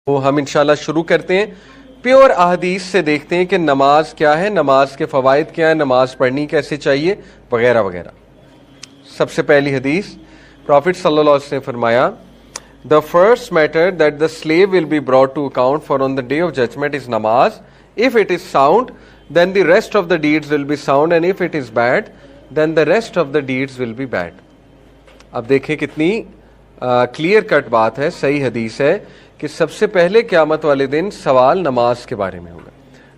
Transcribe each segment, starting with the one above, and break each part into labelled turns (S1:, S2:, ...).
S1: तो हम इंशाल्लाह शुरू करते हैं। प्योर अहदीस से देखते हैं कि नमाज क्या है, नमाज के फ़वाइद क्या है, नमाज पढ़नी कैसे चाहिए वगैरह वगैरह। सबसे पहली हदीस, प्रॉफिट सल्लल्लाहु अलैहि वसल्लम ने फरमाया, the first matter that the slave will be brought to account for on the day of judgement is namaz. If it is sound then the rest of the deeds will be sound and if it is bad then the rest of the deeds will be bad. अब देखें कितनी clear cut बात है, सही हदीस है कि सबसे पहले क़यामत वाले दिन सवाल नमाज के बारे में होगा,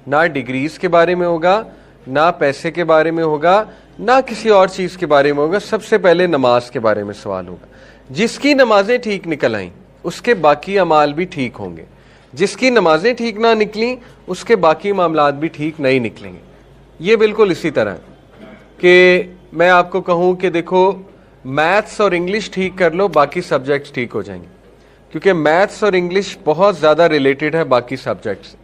S1: ना डिग्रीज के बारे में होगा, ना पैसे के बारे में होगा, ना किसी और चीज़ के बारे में होगा। सबसे पहले नमाज के बारे में सवाल होगा। जिसकी नमाजें ठीक निकल आईं उसके बाकी अमाल भी ठीक होंगे, जिसकी नमाजें ठीक ना निकली उसके बाकी मामलात भी ठीक नहीं निकलेंगे। ये बिल्कुल इसी तरह कि मैं आपको कहूँ कि देखो मैथ्स और इंग्लिश ठीक कर लो, बाकी सब्जेक्ट्स ठीक हो जाएंगे, क्योंकि मैथ्स और इंग्लिश बहुत ज़्यादा रिलेटेड है बाकी सब्जेक्ट्स।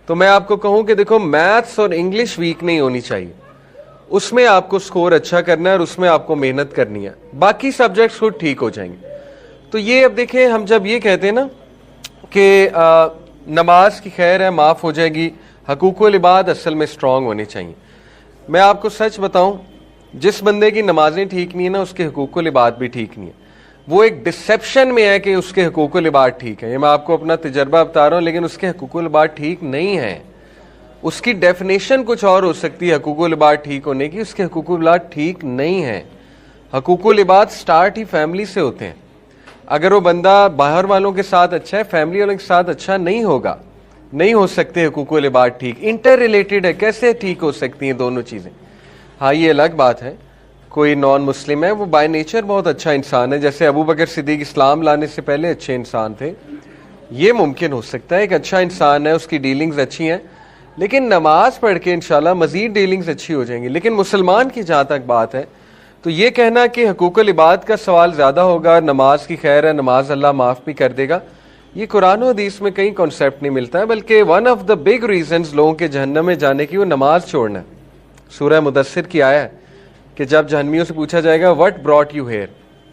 S1: तो मैं आपको कहूँ कि देखो मैथ्स और इंग्लिश वीक नहीं होनी चाहिए, उसमें आपको स्कोर अच्छा करना है और उसमें आपको मेहनत करनी है, बाकी सब्जेक्ट्स खुद ठीक हो जाएंगे। तो ये अब देखें, हम जब ये कहते हैं ना कि नमाज की खैर है, माफ़ हो जाएगी, हकूक़ुल इबाद असल में स्ट्रॉन्ग होने चाहिए। मैं आपको सच बताऊँ, जिस बंदे की नमाजें ठीक नहीं है ना उसके हकूक़ुल इबाद भी ठीक नहीं है। वो एक डिसेप्शन में है कि उसके हकूक़ुल इबाद ठीक है। ये मैं आपको अपना तजर्बा बता रहा हूँ, लेकिन उसके हकूक़ुल इबाद ठीक नहीं है। उसकी डेफिनेशन कुछ और हो सकती है हकूक़ुल इबाद ठीक होने की, उसके हकूक़ुल इबाद ठीक नहीं है। हकूक़ुल इबाद स्टार्ट ही फैमिली से होते हैं। अगर वो बंदा बाहर वालों के साथ अच्छा है, फैमिली वालों के साथ अच्छा नहीं होगा, नहीं हो सकते हकूक़ुल इबाद ठीक। इंटर रिलेटेड है, कैसे ठीक हो सकती हैं दोनों चीज़ें? हाँ, ये अलग बात है, कोई नॉन मुस्लिम है, वो बाय नेचर बहुत अच्छा इंसान है, जैसे अबू बकर सिद्दीक इस्लाम लाने से पहले अच्छे इंसान थे, ये मुमकिन हो सकता है। एक अच्छा इंसान है, उसकी डीलिंग्स अच्छी हैं, लेकिन नमाज पढ़ के इंशाल्लाह मज़ीद डीलिंग्स अच्छी हो जाएंगी। लेकिन मुसलमान की जहाँ तक बात है, तो ये कहना कि हकूक़ुल इबाद का सवाल ज़्यादा होगा, नमाज की खैर है, नमाज अल्लाह माफ़ भी कर देगा, ये कुरान और हदीस में कहीं कॉन्सेप्ट नहीं मिलता है। बल्कि one of the big reasons लोगों के जहन्नम में जाने की वो नमाज छोड़ना है। सूरह मुदस्सिर की आया है कि जब जहन्नमियों से पूछा जाएगा व्हाट ब्रॉट यू हियर,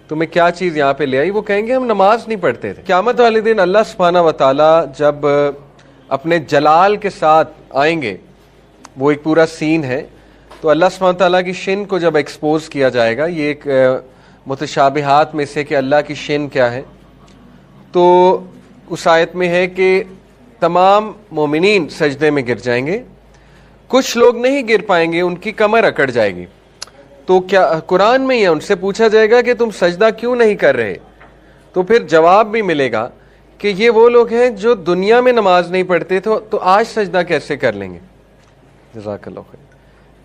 S1: तुम्हें क्या चीज़ यहाँ पे ले आई, वो कहेंगे हम नमाज नहीं पढ़ते थे। क़यामत वाले दिन अल्लाह सुब्हानहू व तआला जब अपने जलाल के साथ आएंगे, वो एक पूरा सीन है, तो अल्लाह सुब्हानहू व तआला की शिन को जब एक्सपोज किया जाएगा, ये एक मुतशाबिहात में से कि अल्लाह की शिन क्या है, तो उस आयत में है कि तमाम मोमिनीन सजदे में गिर जाएंगे, कुछ लोग नहीं गिर पाएंगे, उनकी कमर अकड़ जाएगी। तो क्या कुरान में ही है, उनसे पूछा जाएगा कि तुम सजदा क्यों नहीं कर रहे, तो फिर जवाब भी मिलेगा कि ये वो लोग हैं जो दुनिया में नमाज नहीं पढ़ते थे, तो आज सजदा कैसे कर लेंगे। जज़ाकल्लाह खैर।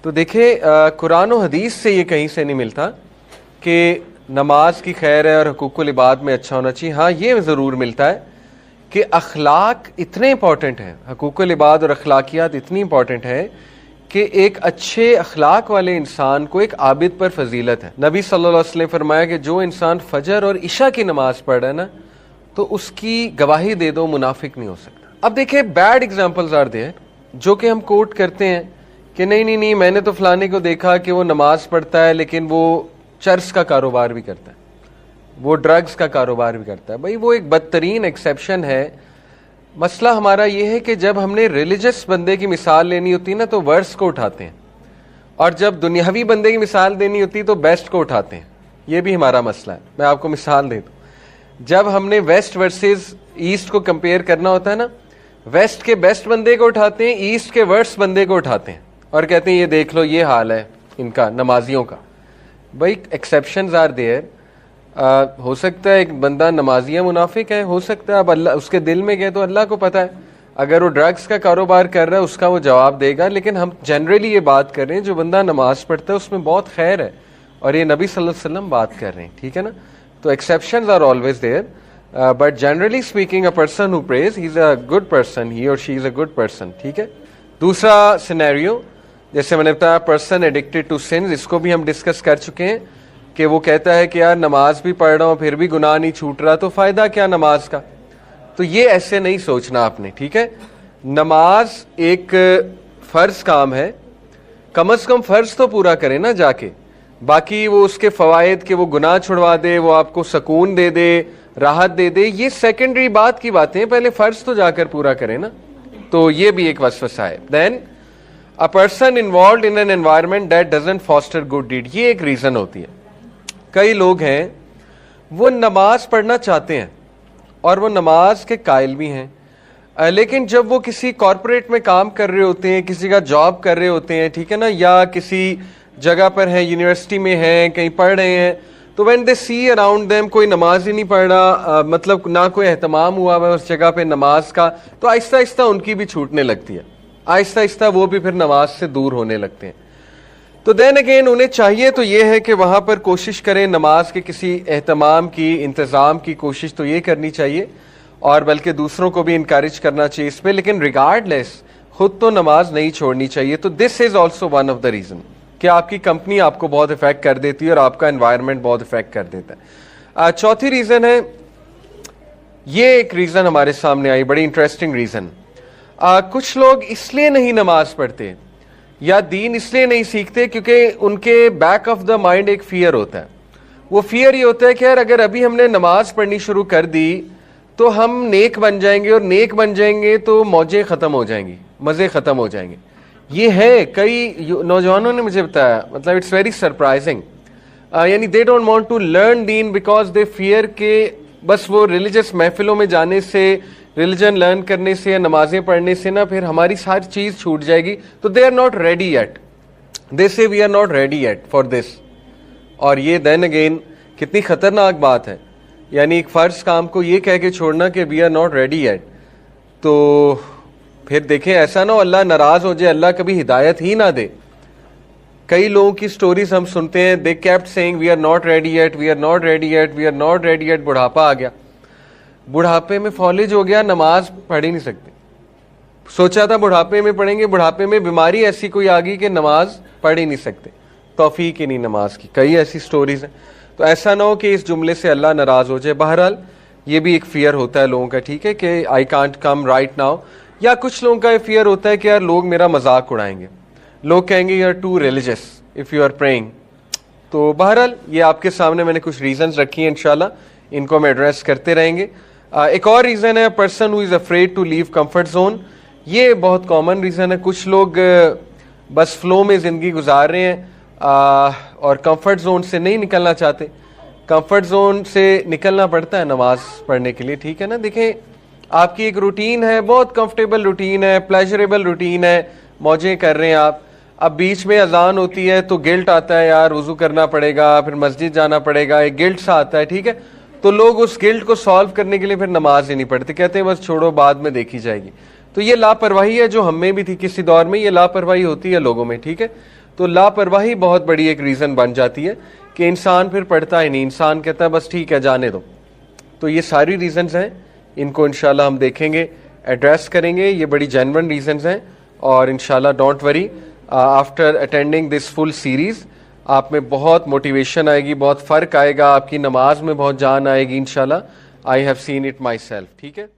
S1: तो देखिए कुरान और हदीस से ये कहीं से नहीं मिलता कि नमाज की खैर है और हकूक़ुल इबाद में अच्छा होना चाहिए। हाँ, ये ज़रूर मिलता है कि अखलाक इतने इंपॉर्टेंट हैं, हकूक़ुल इबाद और अखलाकियात इतनी इंपॉर्टेंट है कि एक अच्छे अखलाक वाले इंसान को एक आबिद पर फजीलत है। नबी सल्लल्लाहु अलैहि वसल्लम ने फरमाया कि जो इंसान फजर और इशा की नमाज पढ़ रहा है ना, तो उसकी गवाही दे दो, मुनाफिक नहीं हो सकता। अब देखिए बैड एग्जाम्पल्स आर देयर, जो कि हम कोट करते हैं कि नहीं मैंने तो फलाने को देखा कि वो नमाज पढ़ता है लेकिन वो चर्स का कारोबार भी करता है, वो ड्रग्स का कारोबार भी करता है। भाई वो एक बदतरीन एक्सेप्शन है। मसला हमारा ये है कि जब हमने रिलीजियस बंदे की मिसाल लेनी होती है ना, तो वर्स्ट को उठाते हैं, और जब दुनियावी बंदे की मिसाल देनी होती है तो बेस्ट को उठाते हैं। ये भी हमारा मसला है। मैं आपको मिसाल दे दूँ, जब हमने वेस्ट वर्सेस ईस्ट को कंपेयर करना होता है ना, वेस्ट के बेस्ट बंदे को उठाते हैं, ईस्ट के वर्स्ट बंदे को उठाते हैं और कहते हैं ये देख लो ये हाल है इनका, नमाजियों का। भाई एक्सेप्शंस आर देयर। हो सकता है एक बंदा नमाजिया मुनाफिक है, हो सकता है, अब अल्लाह उसके दिल में गए तो अल्लाह को पता है। अगर वो ड्रग्स का कारोबार कर रहा है उसका वो जवाब देगा, लेकिन हम जनरली ये बात कर रहे हैं जो बंदा नमाज पढ़ता है उसमें बहुत खैर है, और ये नबी सल्लल्लाहु अलैहि वसल्लम बात कर रहे हैं, ठीक है ना। तो exceptions are always there, but generally speaking a person who prays he is a good person, he और she is a good person, ठीक है। दूसरा सिनेरियो, जैसे मैंने बताया पर्सन एडिक्टेड टू सिन्स, इसको भी हम डिस्कस कर चुके हैं कि वो कहता है कि यार नमाज भी पढ़ रहा हूँ फिर भी गुनाह नहीं छूट रहा, तो फ़ायदा क्या नमाज का। तो ये ऐसे नहीं सोचना आपने, ठीक है। नमाज एक फ़र्ज़ काम है, कम से कम फ़र्ज़ तो पूरा करें ना जाके, बाकी वो उसके फ़वाइद के वो गुनाह छुड़वा दे, वो आपको सुकून दे दे, राहत दे दे, ये सेकेंडरी बात की बातें हैं, पहले फर्ज तो जाकर पूरा करें ना। तो ये भी एक वसवसा है। Then a person involve in an environment that doesn't foster good deed, ये एक रीजन होती है। कई लोग हैं वो नमाज पढ़ना चाहते हैं और वो नमाज के कायल भी हैं, लेकिन जब वो किसी कॉरपोरेट में काम कर रहे होते हैं, किसी का जॉब कर रहे होते हैं, ठीक है ना, या किसी जगह पर हैं, यूनिवर्सिटी में हैं, कहीं पढ़ रहे हैं, तो when they see around them कोई नमाज ही नहीं पढ़ रहा, मतलब ना कोई एहतमाम हुआ हुआ उस जगह पे नमाज का, तो आहिस्ता आहिस्ता उनकी भी छूटने लगती है, आहिस्ता आहिस्ता वो भी फिर नमाज से दूर होने लगते हैं। तो देन अगेन उन्हें चाहिए तो ये है कि वहां पर कोशिश करें, नमाज के किसी एहतमाम की, इंतज़ाम की कोशिश तो ये करनी चाहिए, और बल्कि दूसरों को भी इनकरेज करना चाहिए इस पर, लेकिन रिगार्डलेस खुद तो नमाज नहीं छोड़नी चाहिए। तो this is also one of the reason कि आपकी कंपनी आपको बहुत इफेक्ट कर देती है और आपका एनवायरनमेंट बहुत इफेक्ट कर देता है। चौथी रीजन है, ये एक रीजन हमारे सामने आई, बड़ी इंटरेस्टिंग रीजन। कुछ लोग इसलिए नहीं नमाज पढ़ते या दीन इसलिए नहीं सीखते क्योंकि उनके बैक ऑफ द माइंड एक फियर होता है। वो फियर ये होता है कि यार अगर अभी हमने नमाज पढ़नी शुरू कर दी तो हम नेक बन जाएंगे, और नेक बन जाएंगे तो मौजें खत्म हो जाएंगी, मजे खत्म हो जाएंगे। ये है, कई नौजवानों ने मुझे बताया, मतलब इट्स वेरी सरप्राइजिंग, यानी they don't want to learn दीन बिकॉज दे फियर के बस वो रिलीजियस महफिलों में जाने से, रिलीजन लर्न करने से या नमाजें पढ़ने से ना फिर हमारी सारी चीज छूट जाएगी। तो they are not ready yet, they say we are not ready yet for this. और ये देन अगेन कितनी खतरनाक बात है, यानी एक फर्ज काम को ये कह के छोड़ना कि we are not ready yet. तो फिर देखें ऐसा ना हो अल्लाह नाराज हो जाए, अल्लाह कभी हिदायत ही ना दे। कई लोगों की स्टोरीज हम सुनते हैं, they kept saying we are not ready yet, we are not ready yet, we are not ready yet. बुढ़ापा आ गया, बुढ़ापे में फॉलेज हो गया, नमाज पढ़ ही नहीं सकते। सोचा था बुढ़ापे में पढ़ेंगे, बुढ़ापे में बीमारी ऐसी कोई आ गई कि नमाज पढ़ ही नहीं सकते, तौफीक ही नहीं नमाज की। कई ऐसी स्टोरीज हैं। तो ऐसा ना हो कि इस जुमले से अल्लाह नाराज हो जाए। बहरहाल ये भी एक फियर होता है लोगों का, ठीक है, कि I can't come right now. या कुछ लोगों का ये फियर होता है कि यार लोग मेरा मजाक उड़ाएंगे, लोग कहेंगे you are too religious if you are praying. तो बहरहाल ये आपके सामने मैंने कुछ रीजंस रखी हैं, इंशाल्लाह इनको हम एड्रेस करते रहेंगे। एक और रीजन है person who is afraid to leave comfort zone. ये बहुत कॉमन रीजन है। कुछ लोग बस फ्लो में जिंदगी गुजार रहे हैं और कंफर्ट जोन से नहीं निकलना चाहते। कंफर्ट जोन से निकलना पड़ता है नमाज पढ़ने के लिए, ठीक है ना। देखें आपकी एक रूटीन है, बहुत कंफर्टेबल रूटीन है, प्लेजरेबल रूटीन है, मौजें कर रहे हैं आप। अब बीच में अजान होती है तो गिल्ट आता है, यार वुजू करना पड़ेगा, फिर मस्जिद जाना पड़ेगा, एक गिल्ट सा आता है, ठीक है। तो लोग उस गिल्ट को सॉल्व करने के लिए फिर नमाज ही नहीं पढ़ते, कहते हैं बस छोड़ो बाद में देखी जाएगी। तो ये लापरवाही है जो हमें भी थी किसी दौर में, ये लापरवाही होती है लोगों में, ठीक है। तो लापरवाही बहुत बड़ी एक रीजन बन जाती है कि इंसान फिर पढ़ता ही नहीं, इंसान कहता है बस ठीक है जाने दो। तो ये सारी रीजंस हैं, इनको इंशाल्लाह हम देखेंगे, एड्रेस करेंगे। ये बड़ी जेन्युइन रीजंस हैं और इंशाल्लाह don't worry, after attending this full series आप में बहुत मोटिवेशन आएगी, बहुत फ़र्क आएगा, आपकी नमाज में बहुत जान आएगी इंशाल्लाह। I have seen it my self, ठीक है।